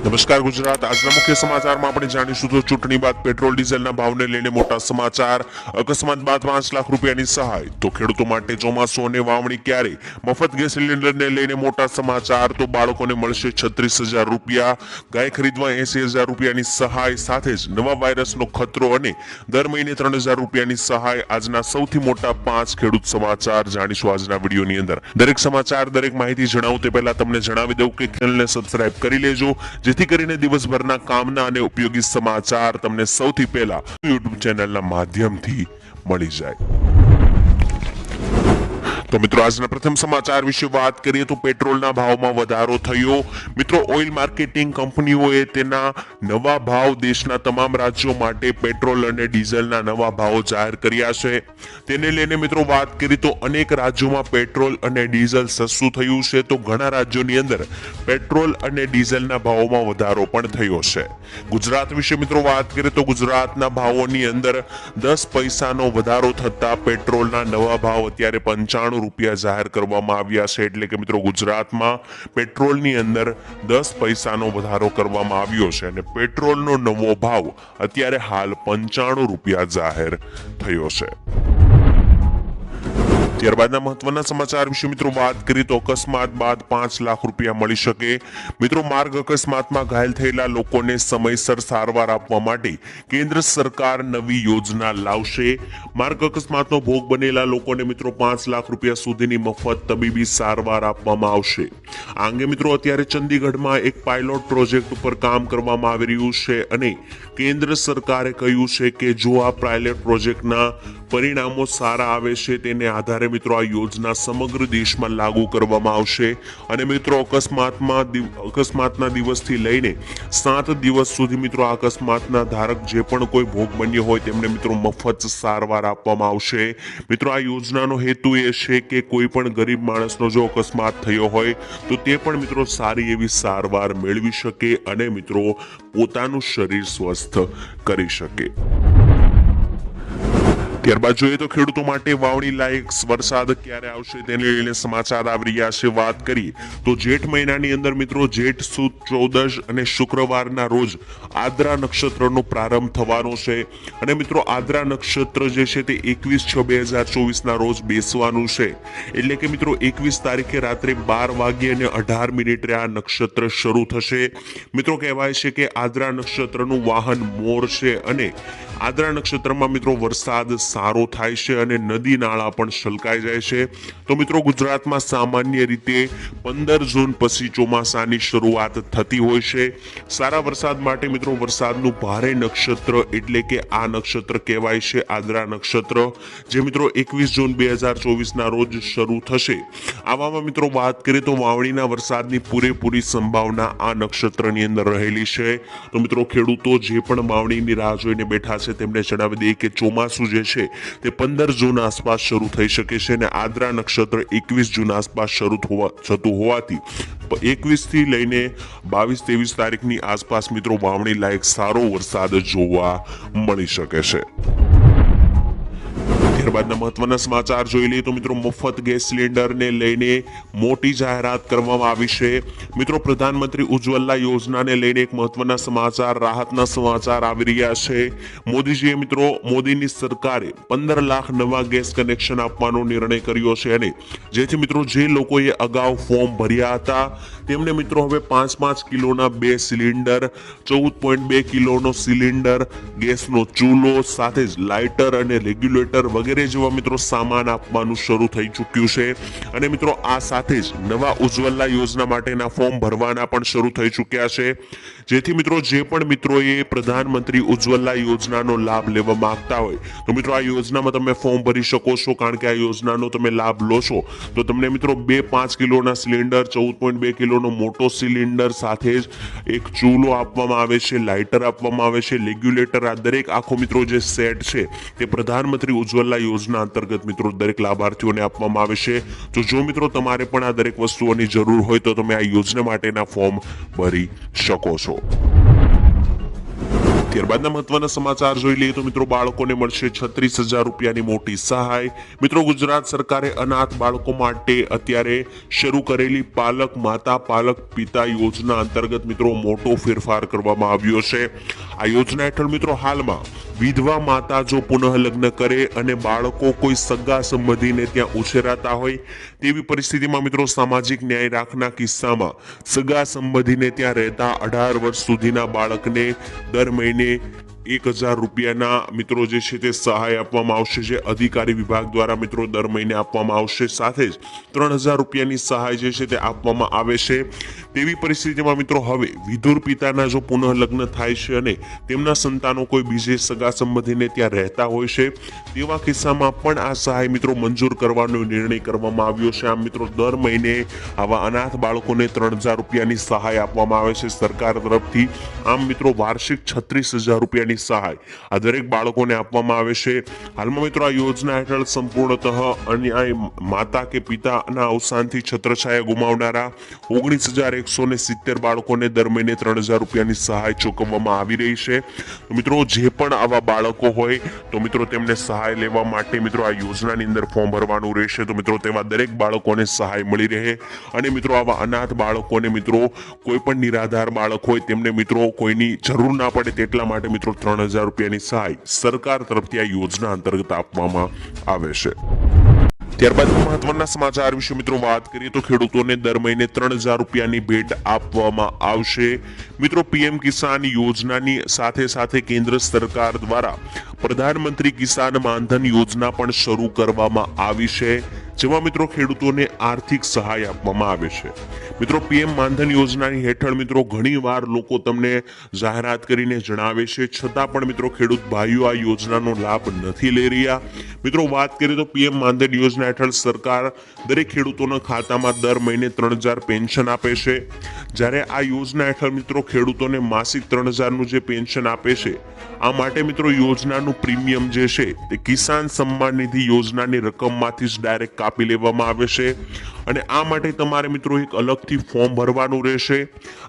નમસ્કાર ગુજરાત આજના મુખ્ય સમાચારમાં આપણે જાણીશું તો ચૂંટણી બાદ પેટ્રોલ ડીઝલના ભાવને લઈને મોટા સમાચાર। અકસ્માત બાદ 5 લાખ રૂપિયાની સહાય તો ખેડૂતો માટે ચોમાસું અને વાવણી ક્યારે, મફત ગેસ સિલિન્ડરને લઈને મોટા સમાચાર તો બાળકોને મળશે 36,000 રૂપિયા, ગાય ખરીદવા 80,000 રૂપિયાની સહાય, સાથે જ નવા વાયરસનો ખતરો અને દર મહિને 3,000 રૂપિયાની સહાય। આજના સૌથી મોટા 5 ખેડૂત સમાચાર જાણીશું આજના વિડીયોની અંદર। દરેક સમાચાર દરેક માહિતી જણાવું તે પહેલા તમને જણાવી દઉં કે ચેનલને સબસ્ક્રાઇબ કરી લેજો, જેથી કરીને દિવસભરના કામના અને ઉપયોગી સમાચાર તમને સૌથી પહેલા YouTube ચેનલના માધ્યમથી મળી જાય। તો મિત્રો આજના પ્રથમ સમાચાર વિશે વાત કરીએ તો પેટ્રોલના ભાવમાં વધારો થયો। મિત્રો ઓઇલ માર્કેટિંગ કંપનીઓએ તેના નવા ભાવ દેશના તમામ રાજ્યો માટે પેટ્રોલ અને ડીઝલના નવા ભાવો જાહેર કર્યા છે। તેને લઈને મિત્રો વાત કરીએ તો અનેક રાજ્યોમાં પેટ્રોલ અને ડીઝલ સસ્તું થયું છે, તો ઘણા રાજ્યોની અંદર પેટ્રોલ અને ડીઝલના ભાવોમાં વધારો પણ થયો છે। ગુજરાત વિશે મિત્રો વાત કરીએ તો ગુજરાતના ભાવોની અંદર 10 પૈસાનો વધારો થતા પેટ્રોલના નવા ભાવ અત્યારે 95 રૂપિયા જાહેર કરવામાં આવ્યા છે। એટલે કે મિત્રો ગુજરાતમાં પેટ્રોલની અંદર 10 પૈસાનો વધારો કરવામાં આવ્યો છે અને પેટ્રોલનો નવો ભાવ અત્યારે હાલ 95 રૂપિયા જાહેર થયો છે। ત્યારબાદના મહત્વના સમાચાર વિશે મિત્રો વાત કરીએ તો અકસ્માત બાદ 5 લાખ રૂપિયા મળી શકે। મિત્રો માર્ગ અકસ્માતમાં ઘાયલ થયેલા લોકોને સમયસર સારવાર આપવા માટે કેન્દ્ર સરકાર નવી યોજના લાવશે। માર્ગ અકસ્માતનો ભોગ બનેલા લોકોને મિત્રો 5 લાખ રૂપિયા સુધીની મફત તબીબી સારવાર આપવામાં આવશે। આ અંગે મિત્રો અત્યારે ચંદીગઢમાં એક પાયલોટ પ્રોજેક્ટ ઉપર કામ કરવામાં આવી રહ્યું છે અને કેન્દ્ર સરકારે કહ્યું છે કે જો આ પાયલોટ પ્રોજેક્ટના પરિણામો સારા આવે છે તેને આધારે મિત્રો આ યોજના સમગ્ર દેશમાં લાગુ કરવામાં આવશે અને મિત્રો અકસ્માતના દિવસથી લઈને 7 દિવસ સુધી મિત્રો આ અકસ્માતના ધારક જે પણ કોઈ ભોગ બન્યો હોય તેમને મિત્રો મફત સારવાર આપવામાં આવશે। મિત્રો આ યોજનાનો હેતુ એ છે કે કોઈ પણ ગરીબ માણસનો જો અકસ્માત થયો હોય તો તે પણ મિત્રો સારી એવી સારવાર મેળવી શકે અને મિત્રો પોતાનું શરીર સ્વસ્થ કરી શકે। ત્યારબાદ જોઈએ તો ખેડૂતો માટે વાવણી લાયક વરસાદ ક્યારે આવશે તેને લઈને સમાચાર આવી રહ્યા છે। વાત કરીએ તો જેઠ મહિનાની અંદર મિત્રો જેઠ સુદ 14 અને શુક્રવારના રોજ આદ્રા નક્ષત્રનો પ્રારંભ થવાનો છે અને મિત્રો આદ્રા નક્ષત્ર જે છે તે 21/6/2024 ના રોજ બેસવાનું છે। એટલે કે મિત્રો 21 તારીખે રાત્રે 12:18 આ નક્ષત્ર શરૂ થશે। મિત્રો કહેવાય છે કે આદ્રા નક્ષત્રનું વાહન મોર છે અને આદ્રા નક્ષત્રમાં મિત્રો વરસાદ સારો થાય છે અને નદી નાળા પણ છલકાઈ જાય છે। તો મિત્રો ગુજરાતમાં સામાન્ય રીતે 15 જૂન પછી ચોમાસાની શરૂઆત થતી હોય છે। સારા વરસાદ માટે મિત્રો વરસાદનું ભારે નક્ષત્ર એટલે કે આ નક્ષત્ર કહેવાય છે આદ્રા નક્ષત્ર, જે મિત્રો 21 જૂન 2024 ના રોજ શરૂ થશે। આવામાં મિત્રો વાત કરીએ તો વાવણીના વરસાદની પૂરેપૂરી સંભાવના આ નક્ષત્રની અંદર રહેલી છે। તો મિત્રો ખેડૂતો જે પણ વાવણીની રાહ જોઈને બેઠા છે તેમને જણાવી દઈએ કે ચોમાસું જે છે તે 15 જૂન આસપાસ શરૂ થઈ શકે છે અને આદ્રા નક્ષત્ર 21 જૂન આસપાસ શરૂ થતું હોવાથી 21 થી લઈને 22-23 તારીખની આસપાસ મિત્રો વાવણી લાયક સારો વરસાદ જોવા મળી શકે છે। ત્યારબાદના મહત્વના સમાચાર જોઈ લઈએ તો મિત્રો મફત ગેસ સિલિન્ડરને લઈને મોટી જાહેરાત કરવામાં આવી છે। મિત્રો પ્રધાનમંત્રી ઉજ્જવલા યોજનાને લઈને એક મહત્વના સમાચાર, રાહતના સમાચાર આવી રહ્યા છે। મોદીજીએ મિત્રો મોદીની સરકારે 15 લાખ નવા ગેસ કનેક્શન આપવાનો નિર્ણય કર્યો છે અને જેથી મિત્રો જે લોકોએ અગાઉ ફોર્મ ભર્યા હતા તેમને મિત્રો હવે 5-5 કિલોના 2 સિલિન્ડર, 14.2 કિલોનો સિલિન્ડર, ગેસનો ચૂલો સાથે જ લાઇટર અને રેગ્યુલેટર વગેરે જેવા મિત્રો સામાન આપવાનું શરૂ થઈ ચૂક્યું છે અને મિત્રો આ સાથે જ નવા ઉજ્જવલા યોજના માટેના ફોર્મ ભરવાના પણ શરૂ થઈ ચૂક્યા છે। જેથી મિત્રો જે પણ મિત્રોએ પ્રધાનમંત્રી ઉજ્જવલા યોજનાનો લાભ લેવા માંગતા હોય તો મિત્રો આ યોજનામાં તમે ફોર્મ ભરી શકો છો, કારણ કે આ યોજનાનો તમે લાભ લો છો તો તમને મિત્રો 5 કિલોના સિલિન્ડર, 14.2 કિલોનો મોટો સિલિન્ડર સાથે જ એક ચૂલો આપવામાં આવે છે, લાઇટર આપવામાં આવે છે, રેગ્યુલેટર, આ દરેક આખો મિત્રો જે સેટ છે તે પ્રધાનમંત્રી ઉજ્જવલા યોજના અંતર્ગત મિત્રો દરેક લાભાર્થીઓને આપવામાં આવે છે। તો જો મિત્રો તમારે પણ આ દરેક વસ્તુઓની જરૂર હોય તો તમે આ યોજના માટેના ફોર્મ ભરી શકો છો। ત્યારબાદના મહત્વના સમાચાર જોઈ લઈએ તો મિત્રો બાળકોને મળશે 36,000 રૂપિયાની મોટી સહાય। મિત્રો ગુજરાત સરકારે અનાથ બાળકો માટે અત્યારે શરૂ કરેલી પાલક માતા પાલક પિતા યોજના અંતર્ગત મિત્રો મોટો ફેરફાર કરવામાં આવ્યો છે। આ યોજના હેઠળ મિત્રો હાલમાં વિધવા માતા જો પુનઃ લગ્ન કરે અને બાળકો કોઈ સગા સંબંધીને ત્યાં ઉછેરાતા હોય તેવી પરિસ્થિતિમાં મિત્રો સામાજિક ન્યાય રાખના કિસ્સામાં સગા સંબંધીને ત્યાં રહેતા 18 વર્ષ સુધીના બાળકને દર મહિને 1,000 રૂપિયાના મિત્રો જે છે તે સહાય આપવામાં આવશે, જે અધિકારી વિભાગ દ્વારા મિત્રો દર મહિને આપવામાં આવશે। સાથે જ 3,000 રૂપિયાની સહાય જે છે તે આપવામાં આવે છે। તેવી પરિસ્થિતિમાં મિત્રો હવે વિધુર પિતાના જો પુનઃ લગ્ન થાય છે અને તેમના સંતાનો કોઈ બીજે સગા સંબંધીને ત્યાં રહેતા હોય છે તેવા કિસ્સામાં પણ આ સહાય મિત્રો મંજૂર કરવાનો નિર્ણય કરવામાં આવ્યો છે। આમ મિત્રો દર મહિને આવા અનાથ બાળકોને 3,000 રૂપિયાની સહાય આપવામાં આવે છે સરકાર તરફથી। આમ મિત્રો વાર્ષિક 36,000 રૂપિયાની સહાય આ દરેક બાળકોને આપવામાં આવે છે। હાલમાં મિત્રો આ યોજના હેઠળ સંપૂર્ણતઃ અન્યાય માતા કે પિતાના અવસાનથી છત્રછાયા ગુમાવનારા 19,170 બાળકોને દર મહિને 3,000 રૂપિયાની સહાય ચૂકવવામાં આવી રહી છે। તો મિત્રો જે પણ આવા બાળકો હોય તો મિત્રો તેમને સહાય લેવા માટે મિત્રો આ યોજનાની અંદર ફોર્મ ભરવાનું રહેશે। તો મિત્રો તેવા દરેક બાળકોને સહાય મળી રહે અને મિત્રો આવા અનાથ બાળકોને મિત્રો કોઈ પણ નિરાધાર બાળક હોય તેમને મિત્રો કોઈની જરૂર ના પડે તેટલા માટે મિત્રો 3,000 રૂપિયાની સહાય સરકાર તરફથી આ યોજના અંતર્ગત આપવામાં આવે છે। ત્યારબાદ મહત્વના સમાચાર વિશે મિત્રો વાત કરીએ તો ખેડૂતોને દર મહિને 3,000 રૂપિયાની ભેટ આપવામાં આવશે। મિત્રો પીએમ કિસાન યોજનાની સાથે સાથે કેન્દ્ર સરકાર દ્વારા પ્રધાનમંત્રી કિસાન માનધન યોજના પણ શરૂ કરવામાં આવી છે, જેમાં મિત્રો ખેડૂતોને આર્થિક સહાય આપવામાં આવે છે। મિત્રો પીએમ માનધન યોજનાની હેઠળ મિત્રો ઘણીવાર લોકો તમને જાહેરાત કરીને જણાવે છે, છતાં પણ મિત્રો ખેડૂત ભાઈઓ આ યોજનાનો લાભ નથી લઈ રહ્યા। મિત્રો વાત કરીએ તો પીએમ માનધન યોજના હેઠળ સરકાર દરેક ખેડૂતોના ખાતામાં દર મહિને 3,000 પેન્શન આપે છે, જ્યારે આ યોજના હેઠળ મિત્રો ખેડૂતોને માસિક 3,000નું જે પેન્શન આપે છે આ માટે મિત્રો યોજનાનું પ્રીમિયમ જે છે તે કિસાન સન્માન નિધિ યોજનાની રકમમાંથી જ ડાયરેક્ટ કાપી લેવામાં આવે છે અને આ માટે તમારે મિત્રો એક અલગથી ફોર્મ ભરવાનું રહેશે।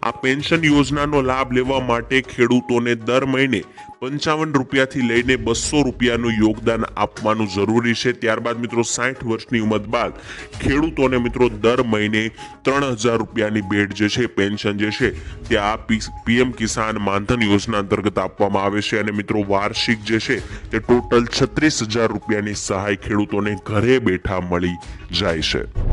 આ પેન્શન યોજનાનો લાભ લેવા માટે ખેડૂતોને દર મહિને 55 રૂપિયાથી લઈને 200 રૂપિયાનું યોગદાન આપવાનું જરૂરી છે। ત્યારબાદ મિત્રો 60 વર્ષની ઉંમર બાદ ખેડૂતોને મિત્રો દર મહિને 3,000 રૂપિયાની ભેટ જે છે પેન્શન જે છે તે આ પીએમ કિસાન માનધન યોજના અંતર્ગત આપવામાં આવે છે અને મિત્રો વાર્ષિક જે છે તે ટોટલ 36,000 રૂપિયાની સહાય ખેડૂતોને ઘરે બેઠા મળી જાય છે।